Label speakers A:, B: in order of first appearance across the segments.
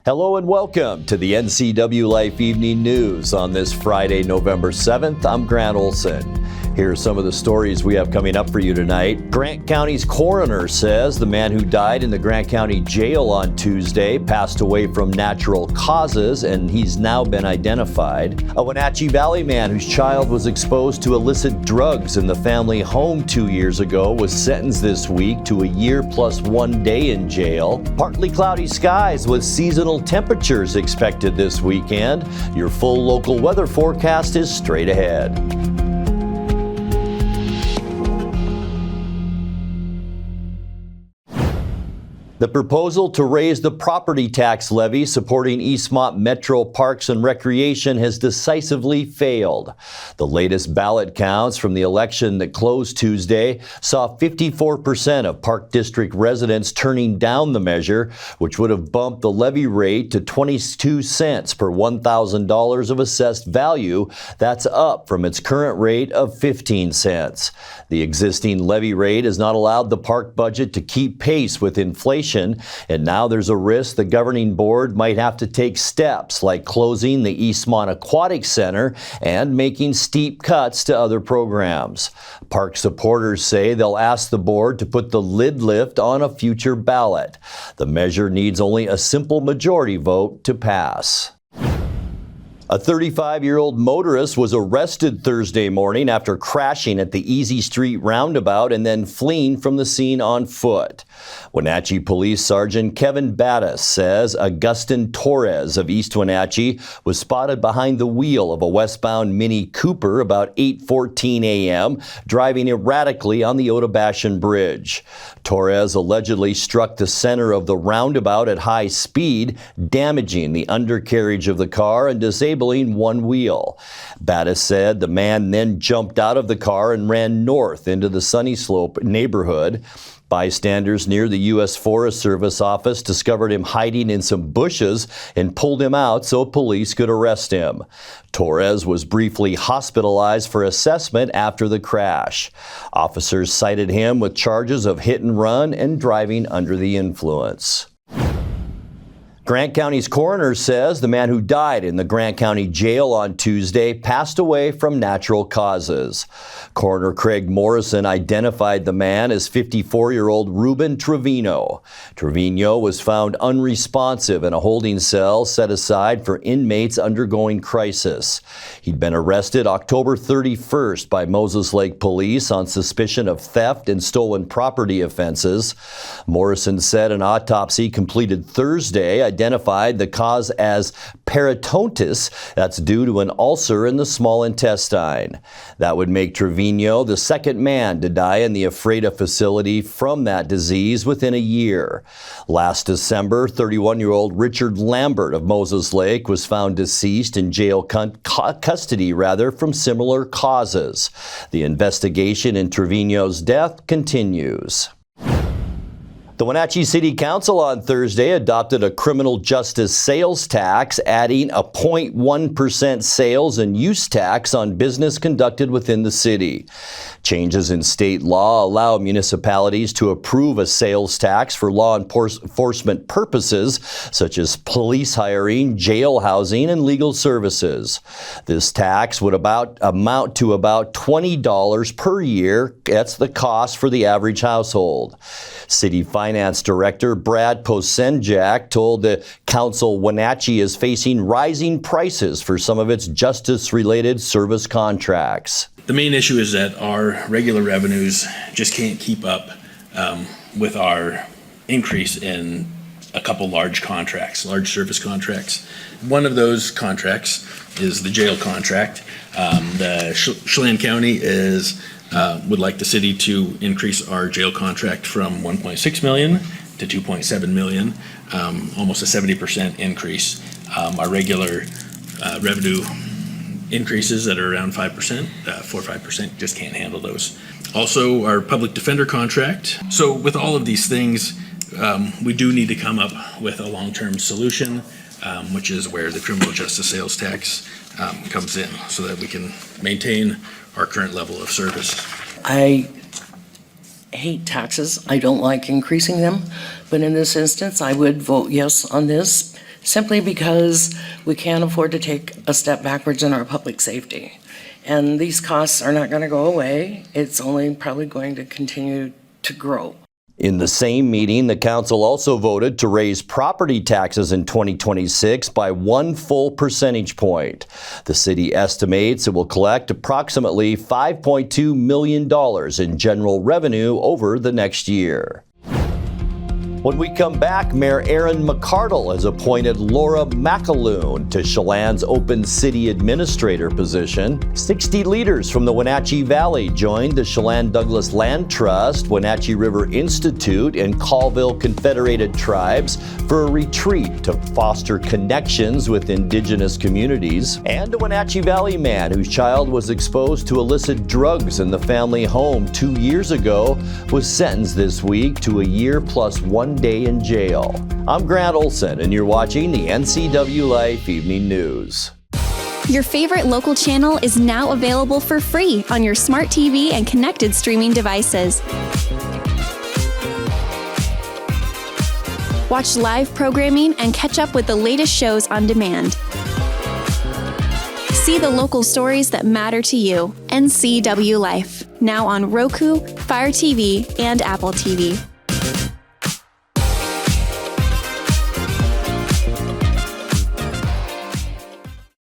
A: Hello and welcome to the NCWLIFE Evening News on this Friday, November 7th. I'm Grant Olson. Here are some of the stories we have coming up for you tonight. Grant County's coroner says the man who died in the Grant County Jail on Tuesday passed away from natural causes, and he's now been identified. A Wenatchee Valley man whose child was exposed to illicit drugs in the family home 2 years ago was sentenced this week to a year plus 1 day in jail. Partly cloudy skies with seasonal temperatures expected this weekend. Your full local weather forecast is straight ahead. The proposal to raise the property tax levy supporting Eastmont Metro Parks and Recreation has decisively failed. The latest ballot counts from the election that closed Tuesday saw 54% of Park District residents turning down the measure, which would have bumped the levy rate to 22 cents per $1,000 of assessed value. That's up from its current rate of 15 cents. The existing levy rate has not allowed the park budget to keep pace with inflation, and now there's a risk the governing board might have to take steps like closing the Eastmont Aquatic Center and making steep cuts to other programs. Park supporters say they'll ask the board to put the lid lift on a future ballot. The measure needs only a simple majority vote to pass. A 35-year-old motorist was arrested Thursday morning after crashing at the Easy Street roundabout and then fleeing from the scene on foot. Wenatchee Police Sergeant Kevin Battis says Augustin Torres of East Wenatchee was spotted behind the wheel of a westbound Mini Cooper about 8:14 a.m., driving erratically on the Otabashan Bridge. Torres allegedly struck the center of the roundabout at high speed, damaging the undercarriage of the car and disabling one wheel. Battis said the man then jumped out of the car and ran north into the Sunny Slope neighborhood. Bystanders near the U.S. Forest Service office discovered him hiding in some bushes and pulled him out so police could arrest him. Torres was briefly hospitalized for assessment after the crash. Officers cited him with charges of hit and run and driving under the influence. Grant County's coroner says the man who died in the Grant County Jail on Tuesday passed away from natural causes. Coroner Craig Morrison identified the man as 54-year-old Ruben Trevino. Trevino was found unresponsive in a holding cell set aside for inmates undergoing crisis. He'd been arrested October 31st by Moses Lake Police on suspicion of theft and stolen property offenses. Morrison said an autopsy completed Thursday identified the cause as peritonitis. That's due to an ulcer in the small intestine. That would make Trevino the second man to die in the Ephrata facility from that disease within a year. Last December, 31-year-old Richard Lambert of Moses Lake was found deceased in jail custody from similar causes. The investigation in Trevino's death continues. The Wenatchee City Council on Thursday adopted a criminal justice sales tax, adding a 0.1% sales and use tax on business conducted within the city. Changes in state law allow municipalities to approve a sales tax for law enforcement purposes, such as police hiring, jail housing, and legal services. This tax would amount to about $20 per year. That's the cost for the average household. City Finance Director Brad Posenjak told the council Wenatchee is facing rising prices for some of its justice-related service contracts.
B: The main issue is that our regular revenues just can't keep up with our increase in a couple large service contracts. One of those contracts is the jail contract. The Chelan County would like the city to increase our jail contract from $1.6 million to $2.7 million, almost a 70% increase. Our regular revenue increases that are around 5%, 4 or 5%, just can't handle those. Also, our public defender contract. So with all of these things, we do need to come up with a long-term solution, which is where the criminal justice sales tax comes in, so that we can maintain our current level of service.
C: I hate taxes. I don't like increasing them, but in this instance, I would vote yes on this simply because we can't afford to take a step backwards in our public safety. And these costs are not going to go away. It's only probably going to continue to grow.
A: In the same meeting, the council also voted to raise property taxes in 2026 by 1 full percentage point. The city estimates it will collect approximately $5.2 million in general revenue over the next year. When we come back, Mayor Aaron McCardle has appointed Laura McAloon to Chelan's open city administrator position. 60 leaders from the Wenatchee Valley joined the Chelan Douglas Land Trust, Wenatchee River Institute, and Colville Confederated Tribes for a retreat to foster connections with indigenous communities. And a Wenatchee Valley man whose child was exposed to illicit drugs in the family home 2 years ago was sentenced this week to a year plus 1 day in jail. I'm Grant Olson, and you're watching the NCWLIFE Evening News.
D: Your favorite local channel is now available for free on your smart TV and connected streaming devices. Watch live programming and catch up with the latest shows on demand. See the local stories that matter to you. NCWLIFE, now on Roku, Fire TV, and Apple TV.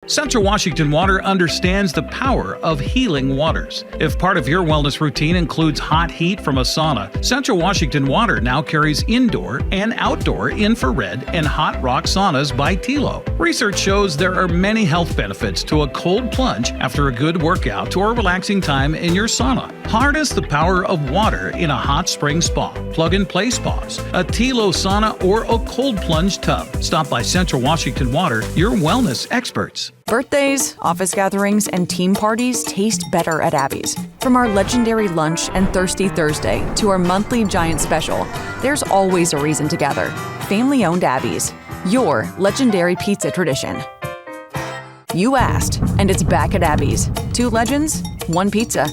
E: Central Washington Water understands the power of healing waters. If part of your wellness routine includes hot heat from a sauna, Central Washington Water now carries indoor and outdoor infrared and hot rock saunas by Tilo. Research shows there are many health benefits to a cold plunge after a good workout or relaxing time in your sauna. Harness the power of water in a hot spring spa, plug-and-play spas, a Tilo sauna, or a cold plunge tub. Stop by Central Washington Water, your wellness experts.
F: Birthdays, office gatherings, and team parties taste better at Abby's. From our legendary lunch and Thirsty Thursday to our monthly Giant Special, there's always a reason to gather. Family-owned Abby's, your legendary pizza tradition. You asked, and it's back at Abby's. 2 legends, 1 pizza.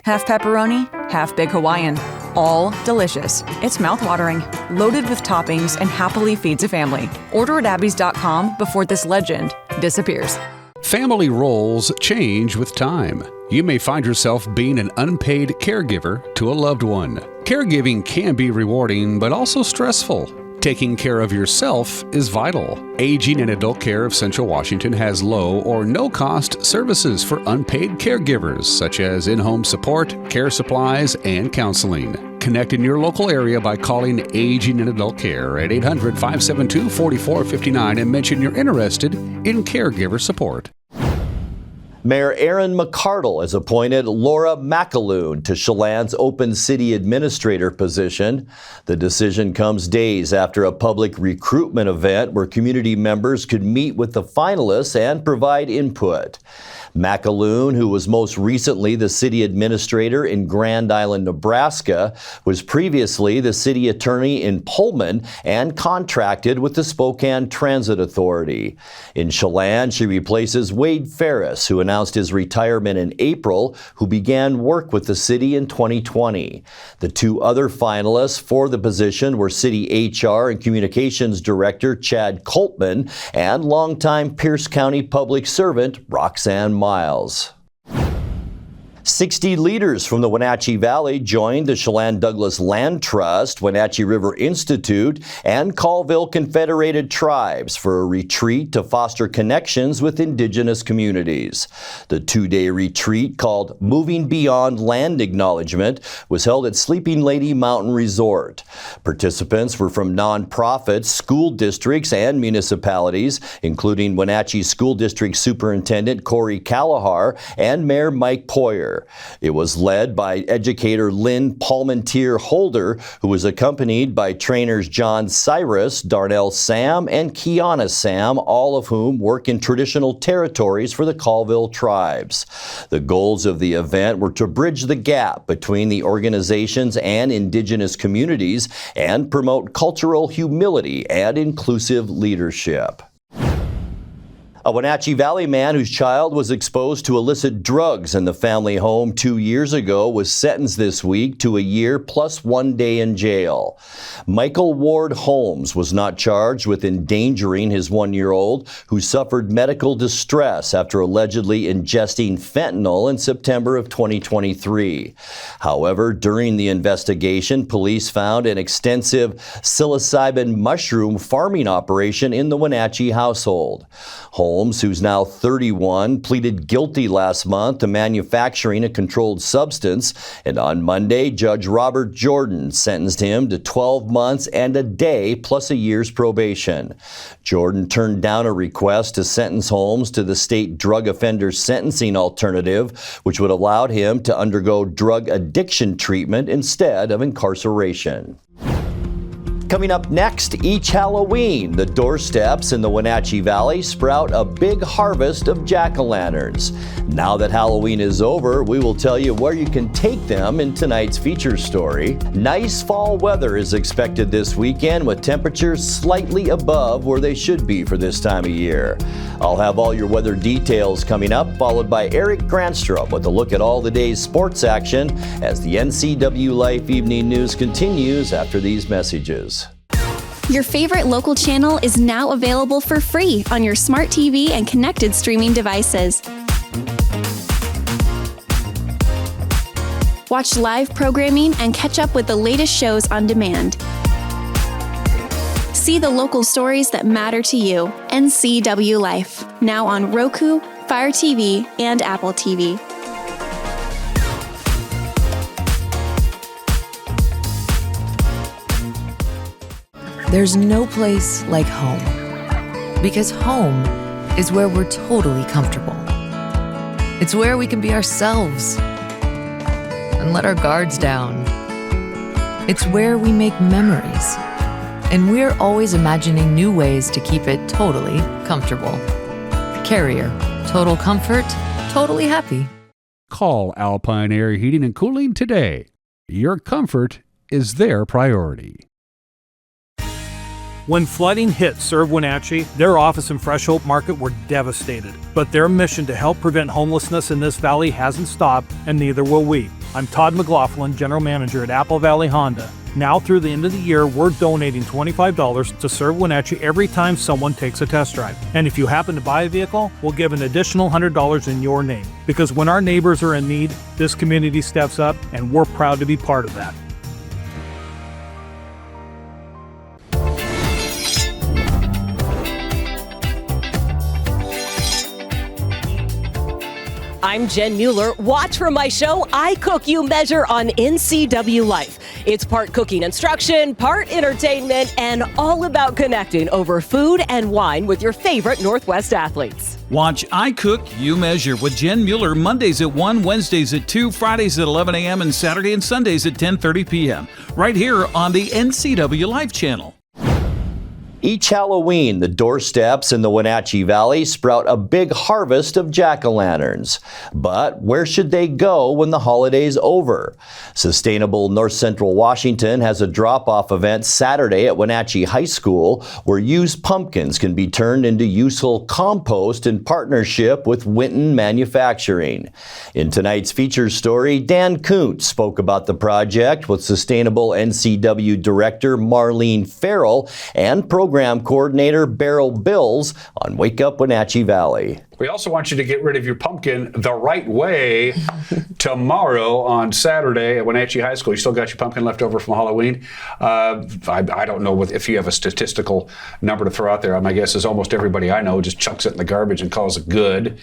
F: Half pepperoni, half big Hawaiian. All delicious. It's mouthwatering, loaded with toppings, and happily feeds a family. Order at abbys.com before this legend disappears.
G: Family roles change with time. You may find yourself being an unpaid caregiver to a loved one. Caregiving can be rewarding, but also stressful. Taking care of yourself is vital. Aging and Adult Care of Central Washington has low or no cost services for unpaid caregivers, such as in-home support, care supplies, and counseling. Connect in your local area by calling Aging and Adult Care at 800-572-4459 and mention you're interested in caregiver support.
A: Mayor Aaron McCardle has appointed Laura McAloon to Chelan's open city administrator position. The decision comes days after a public recruitment event where community members could meet with the finalists and provide input. McAloon, who was most recently the city administrator in Grand Island, Nebraska, was previously the city attorney in Pullman and contracted with the Spokane Transit Authority. In Chelan, she replaces Wade Ferris, who announced his retirement in April, who began work with the city in 2020. The 2 other finalists for the position were City HR and Communications Director Chad Coltman and longtime Pierce County public servant Roxanne Miles. 60 leaders from the Wenatchee Valley joined the Chelan Douglas Land Trust, Wenatchee River Institute, and Colville Confederated Tribes for a retreat to foster connections with indigenous communities. The 2-day retreat, called Moving Beyond Land Acknowledgement, was held at Sleeping Lady Mountain Resort. Participants were from nonprofits, school districts, and municipalities, including Wenatchee School District Superintendent Corey Callahar and Mayor Mike Poyer. It was led by educator Lynn Palmentier Holder, who was accompanied by trainers John Cyrus, Darnell Sam, and Kiana Sam, all of whom work in traditional territories for the Colville tribes. The goals of the event were to bridge the gap between the organizations and indigenous communities and promote cultural humility and inclusive leadership. A Wenatchee Valley man whose child was exposed to illicit drugs in the family home 2 years ago was sentenced this week to a year plus 1 day in jail. Michael Ward Holmes was not charged with endangering his 1-year-old who suffered medical distress after allegedly ingesting fentanyl in September of 2023. However, during the investigation, police found an extensive psilocybin mushroom farming operation in the Wenatchee household. Holmes, who's now 31, pleaded guilty last month to manufacturing a controlled substance, and on Monday, Judge Robert Jordan sentenced him to 12 months and a day plus a year's probation. Jordan turned down a request to sentence Holmes to the state drug offender sentencing alternative, which would allow him to undergo drug addiction treatment instead of incarceration. Coming up next, each Halloween, the doorsteps in the Wenatchee Valley sprout a big harvest of jack-o'-lanterns. Now that Halloween is over, we will tell you where you can take them in tonight's feature story. Nice fall weather is expected this weekend with temperatures slightly above where they should be for this time of year. I'll have all your weather details coming up, followed by Eric Granstrom with a look at all the day's sports action as the NCWLIFE Evening News continues after these messages.
D: Your favorite local channel is now available for free on your smart TV and connected streaming devices. Watch live programming and catch up with the latest shows on demand. See the local stories that matter to you. NCWLIFE, now on Roku, Fire TV, and Apple TV.
H: There's no place like home, because home is where we're totally comfortable. It's where we can be ourselves and let our guards down. It's where we make memories, and we're always imagining new ways to keep it totally comfortable. Carrier, total comfort, totally happy.
G: Call Alpine Air Heating and Cooling today. Your comfort is their priority.
I: When flooding hit Serve Wenatchee, their office in Fresh Hope Market were devastated. But their mission to help prevent homelessness in this valley hasn't stopped, and neither will we. I'm Todd McLaughlin, General Manager at Apple Valley Honda. Now through the end of the year, we're donating $25 to Serve Wenatchee every time someone takes a test drive. And if you happen to buy a vehicle, we'll give an additional $100 in your name. Because when our neighbors are in need, this community steps up, and we're proud to be part of that.
J: I'm Jen Mueller. Watch for my show, I Cook, You Measure on NCWLIFE. It's part cooking instruction, part entertainment, and all about connecting over food and wine with your favorite Northwest athletes.
E: Watch I Cook, You Measure with Jen Mueller Mondays at 1, Wednesdays at 2, Fridays at 11 a.m., and Saturday and Sundays at 10:30 p.m. right here on the NCWLIFE channel.
A: Each Halloween, the doorsteps in the Wenatchee Valley sprout a big harvest of jack-o'-lanterns. But where should they go when the holiday's over? Sustainable North Central Washington has a drop-off event Saturday at Wenatchee High School where used pumpkins can be turned into useful compost in partnership with Winton Manufacturing. In tonight's feature story, Dan Kuntz spoke about the project with Sustainable NCW Director Marlene Farrell and Program Coordinator Beryl Bills on Wake Up Wenatchee Valley.
G: We also want you to get rid of your pumpkin the right way tomorrow on Saturday at Wenatchee High School. You still got your pumpkin left over from Halloween. I don't know if you have a statistical number to throw out there. My guess is almost everybody I know just chucks it in the garbage and calls it good.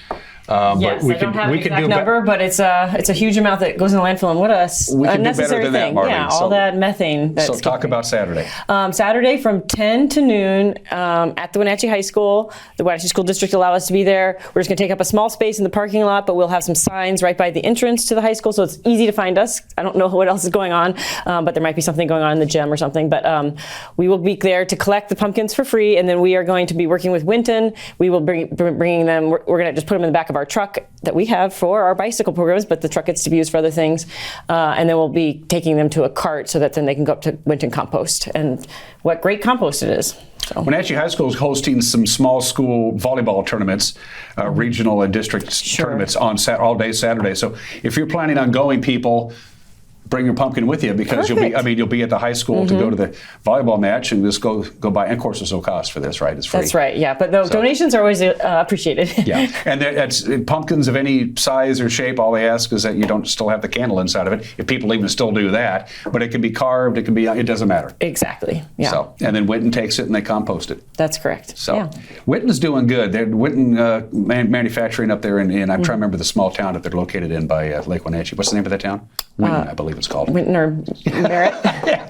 K: Yes,
G: but we
K: I don't have
G: we
K: an
G: could
K: exact
G: do
K: number, but it's a huge amount that goes in the landfill, and what a unnecessary thing. Yeah, all that methane.
G: So talk about Saturday.
K: Saturday from 10 to noon at the Wenatchee High School. The Wenatchee School District allow us to be there. We're just going to take up a small space in the parking lot, but we'll have some signs right by the entrance to the high school, so it's easy to find us. I don't know what else is going on, but there might be something going on in the gym or something. But we will be there to collect the pumpkins for free, and then we are going to be working with Winton. We will bringing them. We're going to just put them in the back of our truck that we have for our bicycle programs, but the truck gets to be used for other things. And then we'll be taking them to a cart so that then they can go up to Winton Compost. And what great compost it is.
G: Wenatchee High School is hosting some small school volleyball tournaments, regional and district tournaments on all day Saturday. So if you're planning on going, people, bring your pumpkin with you because you'll be at the high school to go to the volleyball match and just go by. And of course, there's no cost for this, right? It's free.
K: That's right. Yeah, but the donations are always appreciated.
G: Yeah, and that's pumpkins of any size or shape. All they ask is that you don't still have the candle inside of it. If people even still do that, but it can be carved. It can be. It doesn't matter.
K: Exactly. Yeah.
G: So and then Winton takes it and they compost it.
K: That's correct.
G: So Winton's doing good. They're Winton manufacturing up there, and I'm trying to remember the small town that they're located in by Lake Wenatchee. What's the name of that town? Winton, I believe it's called.
K: Winton or Merritt.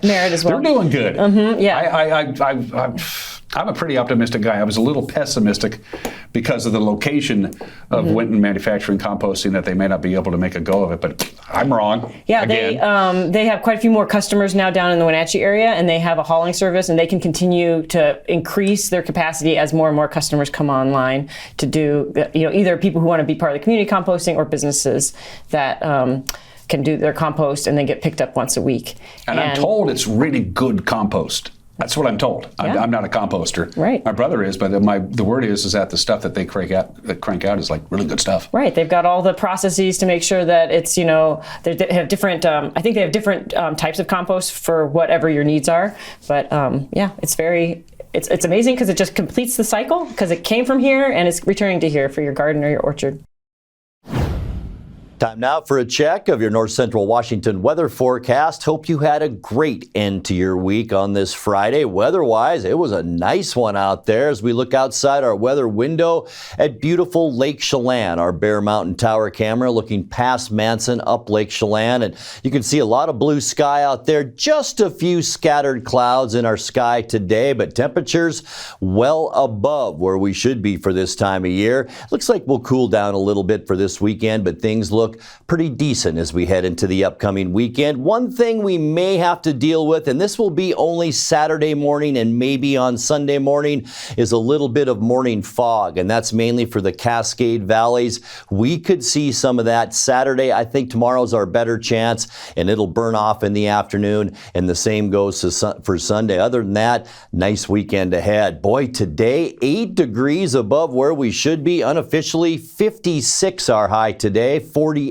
K: Merritt as well.
G: They're doing good.
K: Yeah.
G: I'm a pretty optimistic guy. I was a little pessimistic because of the location of Winton manufacturing composting, that they may not be able to make a go of it, but I'm wrong.
K: Yeah, they have quite a few more customers now down in the Wenatchee area, and they have a hauling service, and they can continue to increase their capacity as more and more customers come online to do, either people who want to be part of the community composting or businesses that can do their compost and then get picked up once a week.
G: And I'm told it's really good compost. That's what I'm told. I'm not a composter.
K: Right.
G: My brother is, but the word is that the stuff that they crank out is like really good stuff.
K: Right. They've got all the processes to make sure that it's, they have different, I think they have different types of compost for whatever your needs are. But it's it's amazing because it just completes the cycle because it came from here and it's returning to here for your garden or your orchard.
A: Time now for a check of your North Central Washington weather forecast. Hope you had a great end to your week on this Friday. Weather-wise, it was a nice one out there as we look outside our weather window at beautiful Lake Chelan. Our Bear Mountain Tower camera looking past Manson up Lake Chelan, and you can see a lot of blue sky out there. Just a few scattered clouds in our sky today, but temperatures well above where we should be for this time of year. Looks like we'll cool down a little bit for this weekend, but things look pretty decent as we head into the upcoming weekend. One thing we may have to deal with, and this will be only Saturday morning and maybe on Sunday morning, is a little bit of morning fog, and that's mainly for the Cascade Valleys. We could see some of that Saturday. I think tomorrow's our better chance, and it'll burn off in the afternoon, and the same goes for Sunday. Other than that, nice weekend ahead. Boy, today, 8 degrees above where we should be. Unofficially, 56 our high today. 48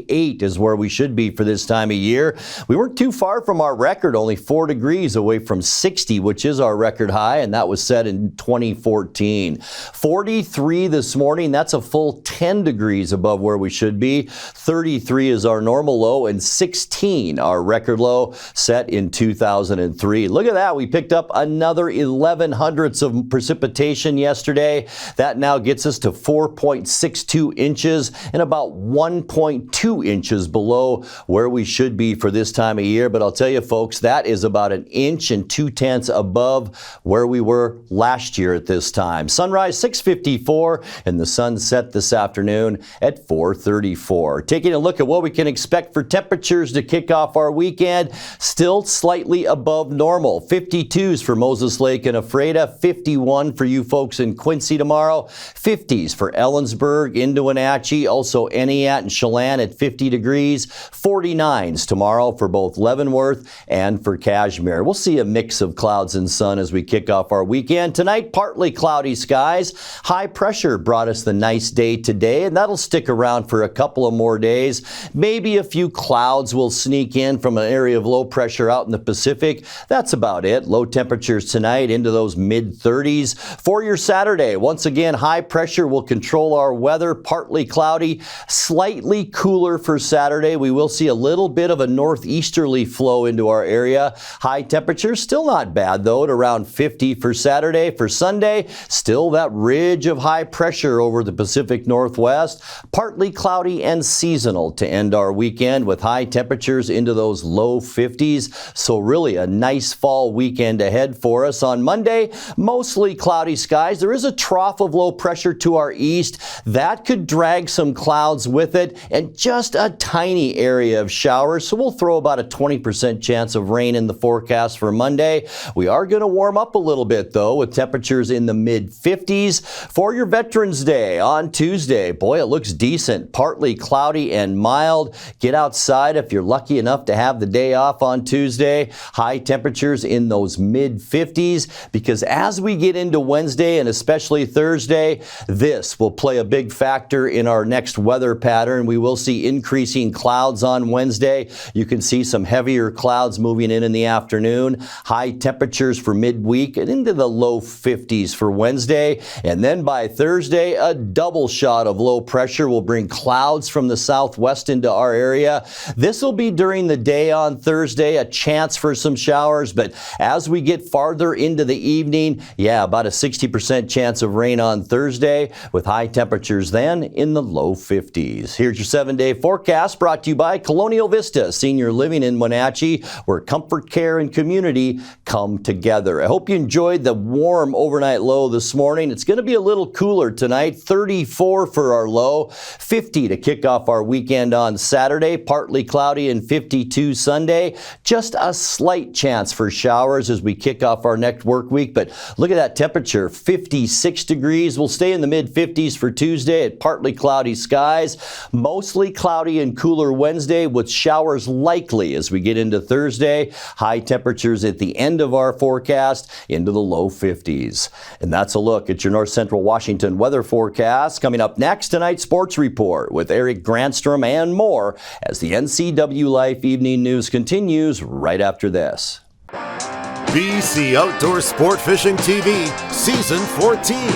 A: is where we should be for this time of year. We weren't too far from our record, only 4 degrees away from 60, which is our record high, and that was set in 2014. 43 this morning, that's a full 10 degrees above where we should be. 33 is our normal low, and 16 our record low set in 2003. Look at that, we picked up another 11 hundredths of precipitation yesterday. That now gets us to 4.62 inches and about 1.2 inches below where we should be for this time of year. But I'll tell you folks, that is about 1 inch and 2/10 above where we were last year at this time. Sunrise 6:54 and the sun set this afternoon at 4:34. Taking a look at what we can expect for temperatures to kick off our weekend, still slightly above normal. 52s for Moses Lake and Ephrata, 51 for you folks in Quincy tomorrow, 50s for Ellensburg into Wenatchee, also Eniat and Chelan at 50 degrees, 49s tomorrow for both Leavenworth and for Cashmere. We'll see a mix of clouds and sun as we kick off our weekend. Tonight, partly cloudy skies. High pressure brought us the nice day today, and that'll stick around for a couple of more days. Maybe a few clouds will sneak in from an area of low pressure out in the Pacific. That's about it. Low temperatures tonight into those mid-30s. For your Saturday, once again, high pressure will control our weather. Partly cloudy, slightly cooler for Saturday. We will see a little bit of a northeasterly flow into our area. High temperatures still not bad though, at around 50 for Saturday. For Sunday, still that ridge of high pressure over the Pacific Northwest. Partly cloudy and seasonal to end our weekend with high temperatures into those low 50s. So really a nice fall weekend ahead for us. On Monday, mostly cloudy skies. There is a trough of low pressure to our east. That could drag some clouds with it and just a tiny area of showers, so we'll throw about a 20% chance of rain in the forecast for Monday. We are going to warm up a little bit, though, with temperatures in the mid-50s. For your Veterans Day on Tuesday, boy, it looks decent. Partly cloudy and mild. Get outside if you're lucky enough to have the day off on Tuesday. High temperatures in those mid-50s, because as we get into Wednesday and especially Thursday, this will play a big factor in our next weather pattern. We will see increasing clouds on Wednesday. You can see some heavier clouds moving in the afternoon. High temperatures for midweek and into the low 50s for Wednesday. And then by Thursday, a double shot of low pressure will bring clouds from the southwest into our area. This will be during the day on Thursday, a chance for some showers, but as we get farther into the evening, about a 60% chance of rain on Thursday, with high temperatures then in the low 50s. Here's your 7-day forecast, brought to you by Colonial Vista Senior Living in Wenatchee, where comfort, care, and community come together. I hope you enjoyed the warm overnight low this morning. It's going to be a little cooler tonight, 34 for our low, 50 to kick off our weekend on Saturday, partly cloudy and 52 Sunday. Just a slight chance for showers as we kick off our next work week, but look at that temperature, 56 degrees. We'll stay in the mid-50s for Tuesday at partly cloudy skies. Mostly cloudy and cooler Wednesday with showers likely as we get into Thursday. High temperatures at the end of our forecast into the low 50s. And that's a look at your North Central Washington weather forecast. Coming up next, tonight's sports report with Eric Grandstrom and more as the NCWLIFE Evening News continues right after this.
L: BC Outdoor Sport Fishing TV, Season 14.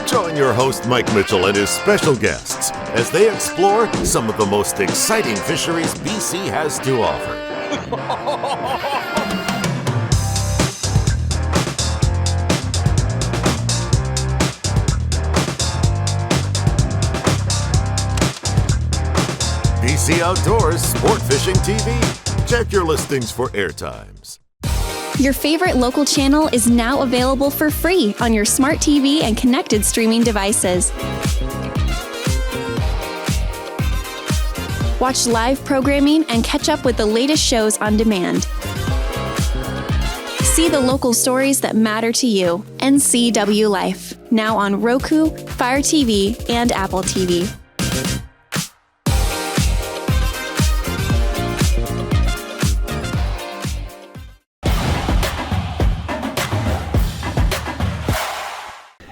L: Join your host Mike Mitchell and his special guests as they explore some of the most exciting fisheries BC has to offer. BC Outdoors Sport Fishing TV. Check your listings for airtimes.
D: Your favorite local channel is now available for free on your smart TV and connected streaming devices. Watch live programming and catch up with the latest shows on demand. See the local stories that matter to you. NCWLIFE, now on Roku, Fire TV, and Apple TV.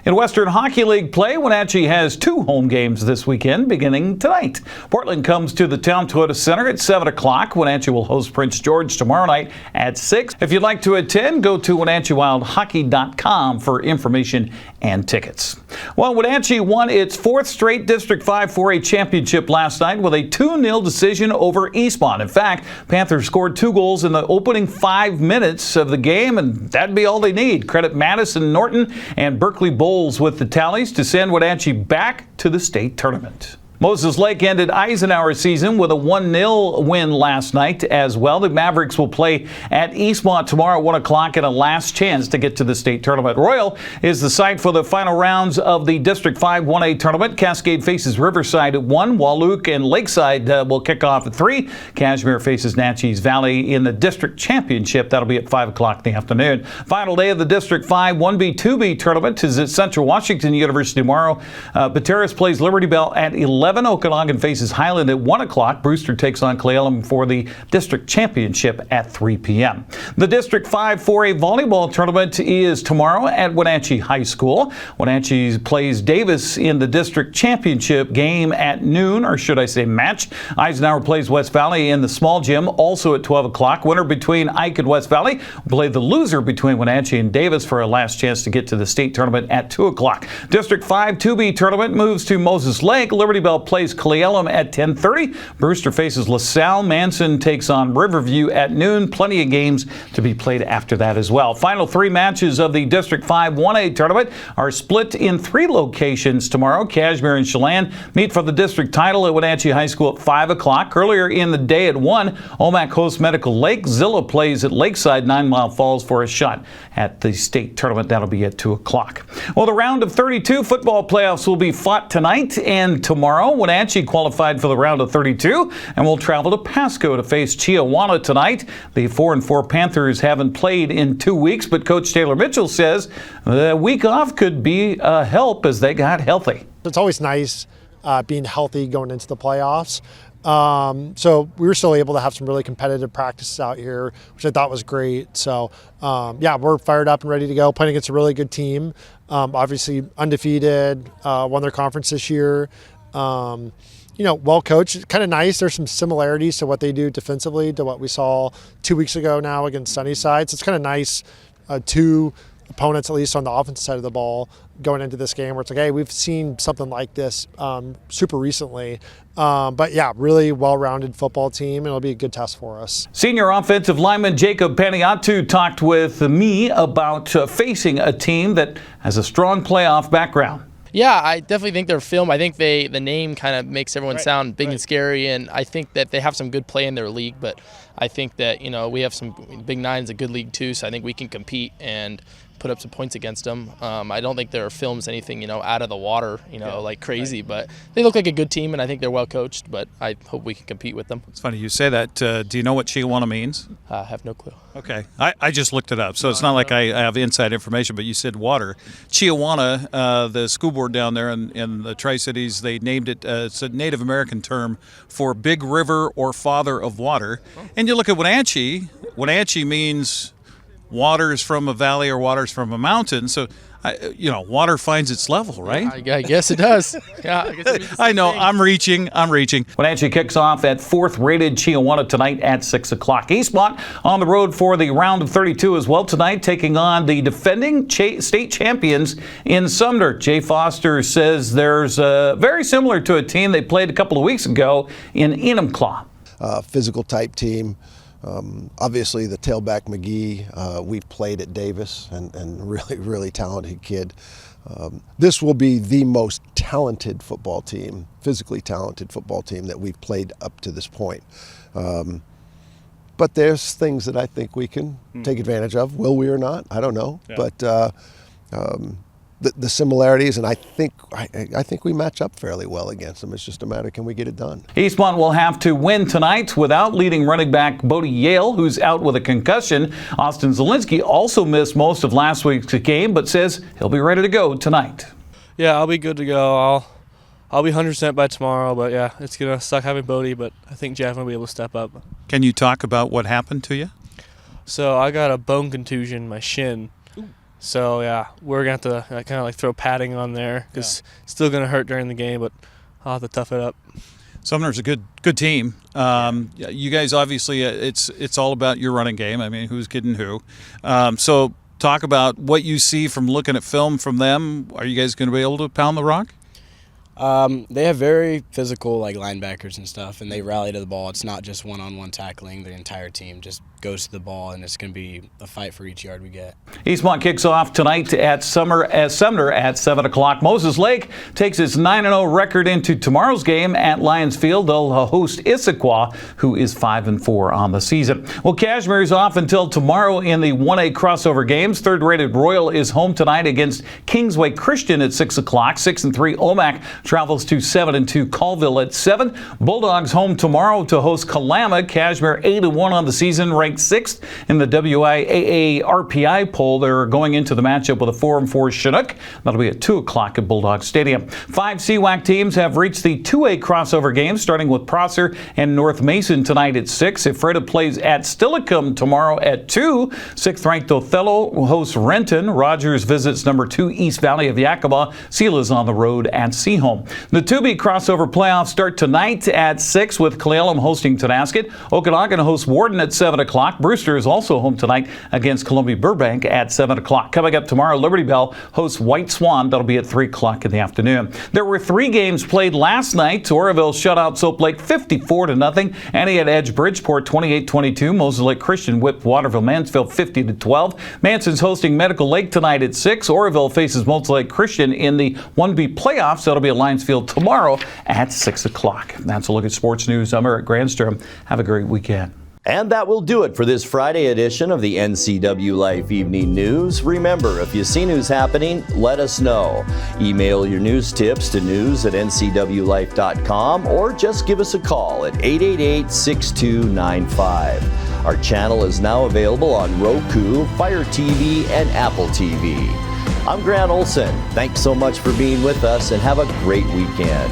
E: In Western Hockey League play, Wenatchee has 2 home games this weekend, beginning tonight. Portland comes to the Town Toyota Center at 7 o'clock. Wenatchee will host Prince George tomorrow night at 6. If you'd like to attend, go to WenatcheeWildHockey.com for information and tickets. Well, Wenatchee won its 4th straight District 5 4A championship last night with a 2-0 decision over Eastmont. In fact, Panthers scored 2 goals in the opening 5 minutes of the game, and that'd be all they need. Credit Madison Norton and Berkeley Bowles with the tallies to send Wenatchee back to the state tournament. Moses Lake ended Eisenhower's season with a 1-0 win last night as well. The Mavericks will play at Eastmont tomorrow at 1 o'clock in a last chance to get to the state tournament. Royal is the site for the final rounds of the District 5 1A tournament. Cascade faces Riverside at 1. Wahluke and Lakeside will kick off at 3. Cashmere faces Wenatchee Valley in the district championship. That'll be at 5 o'clock in the afternoon. Final day of the District 5 1B 2B tournament is at Central Washington University tomorrow. Pateros plays Liberty Bell at 11. Okanagan faces Highland at 1 o'clock. Brewster takes on Cle Elum for the district championship at 3 p.m. The District 5 4A volleyball tournament is tomorrow at Wenatchee High School. Wenatchee plays Davis in the district championship game at noon, or should I say match. Eisenhower plays West Valley in the small gym, also at 12 o'clock. Winner between Ike and West Valley will play the loser between Wenatchee and Davis for a last chance to get to the state tournament at 2 o'clock. District 5 2B tournament moves to Moses Lake. Liberty Bell plays Cle Elum at 10:30. Brewster faces LaSalle. Manson takes on Riverview at noon. Plenty of games to be played after that as well. Final 3 matches of the District 5 1A tournament are split in 3 locations tomorrow. Cashmere and Chelan meet for the district title at Wenatchee High School at 5 o'clock. Earlier in the day at 1, Omak hosts Medical Lake. Zilla plays at Lakeside 9 Mile Falls for a shot at the state tournament. That'll be at 2 o'clock. Well, the round of 32 football playoffs will be fought tonight and tomorrow. tomorrow. Wenatchee qualified for the round of 32 and will travel to Pasco to face Chiawana tonight. The 4-4 Panthers haven't played in 2 weeks, but Coach Taylor Mitchell says the week off could be a help as they got healthy.
M: It's always nice being healthy going into the playoffs. So we were still able to have some really competitive practices out here, which I thought was great. So we're fired up and ready to go, playing against a really good team. Obviously undefeated, won their conference this year. Well coached, kind of nice. There's some similarities to what they do defensively to what we saw 2 weeks ago now against Sunnyside. So it's kind of nice, two opponents, at least on the offensive side of the ball, going into this game where it's like, hey, we've seen something like this super recently. But yeah, really well-rounded football team, and it'll be a good test for us.
E: Senior offensive lineman Jacob Paniatu talked with me about facing a team that has a strong playoff background.
N: Yeah, I definitely think their film, I think the name kind of makes everyone sound big and scary, and I think that they have some good play in their league, but I think that, we have some Big Nine's a good league too, so I think we can compete and put up some points against them. I don't think their film's anything, out of the water, like crazy, but they look like a good team, and I think they're well coached, but I hope we can compete with them.
E: It's funny you say that. Do you know what Chiawana means?
N: I have no clue.
E: Okay. I just looked it up, so it's not like I have inside information, but you said water. Chiawana, the school board down there in the Tri-Cities, they named it, it's a Native American term for big river or father of water. And you look at Wenatchee, Wenatchee means waters from a valley or waters from a mountain. So, water finds its level, right?
N: I guess it does. Yeah, I guess it means the
E: I know.
N: same
E: thing. I'm reaching. Wenatchee kicks off at 4th-rated Chiawana tonight at 6 o'clock. Eastmont on the road for the round of 32 as well tonight, taking on the defending state champions in Sumner. Jay Foster says there's very similar to a team they played a couple of weeks ago in Enumclaw.
O: Physical type team. Obviously the tailback McGee, we've played at Davis and really talented kid. This will be the most talented football team, physically talented football team that we've played up to this point. But there's things that I think we can take advantage of. Will we or not? I don't know. Yeah. But the similarities, and I think we match up fairly well against them. It's just a matter, can we get it done?
E: Eastmont will have to win tonight without leading running back Bodie Yale, who's out with a concussion. Austin Zielinski also missed most of last week's game, but says he'll be ready to go tonight.
P: Yeah, I'll be good to go. I'll be 100% by tomorrow, but yeah, it's going to suck having Bodie, but I think Jeff will be able to step up.
E: Can you talk about what happened to you?
P: So I got a bone contusion in my shin. So yeah, we're going to have to kind of like throw padding on there because it's still going to hurt during the game, but I'll have to tough it up.
E: Sumner's a good team. You guys obviously, it's all about your running game. I mean, who's kidding who. So talk about what you see from looking at film from them. Are you guys going to be able to pound the rock?
Q: They have very physical linebackers and stuff, and they rally to the ball. It's not just one-on-one tackling. The entire team just goes to the ball, and it's going to be a fight for each yard we get.
E: Eastmont kicks off tonight at Sumner at 7 o'clock. Moses Lake takes its 9-0 record into tomorrow's game at Lions Field. They'll host Issaquah, who is 5-4 on the season. Well, Cashmere's off until tomorrow in the 1A crossover games. 3rd-rated Royal is home tonight against Kingsway Christian at 6 o'clock. 6-3 Omak travels to 7-2 Colville at 7. Bulldogs home tomorrow to host Kalama. Cashmere 8-1 on the season, ranked 6th in the WIAA RPI poll. They're going into the matchup with a 4-4 Chinook. That'll be at 2 o'clock at Bulldog Stadium. 5 CWAC teams have reached the 2A crossover games, starting with Prosser and North Mason tonight at 6. Ephrata plays at Stillicum tomorrow at 2. 6th-ranked Othello will host Renton. Rogers visits number 2 East Valley of Yakima. Seala's on the road at Seaholm. The 2B crossover playoffs start tonight at 6 with Cle Elum hosting Tonasket. Okanagan hosts Warden at 7 o'clock. Brewster is also home tonight against Columbia Burbank at 7 o'clock. Coming up tomorrow, Liberty Bell hosts White Swan. That'll be at 3 o'clock in the afternoon. There were 3 games played last night. Oroville shut out Soap Lake 54-0. Antioch edged Bridgeport 28-22. Moses Lake Christian whipped Waterville Mansfield 50-12. Manson's hosting Medical Lake tonight at 6. Oroville faces Moses Lake Christian in the 1B playoffs. That'll be at Lions Field tomorrow at 6 o'clock. That's a look at sports news. I'm Eric Grandstrom. Have a great weekend.
A: And that will do it for this Friday edition of the NCW Life Evening News. Remember, if you see news happening, let us know. Email your news tips to news@ncwlife.com or just give us a call at 888-6295. Our channel is now available on Roku, Fire TV, and Apple TV. I'm Grant Olson. Thanks so much for being with us and have a great weekend.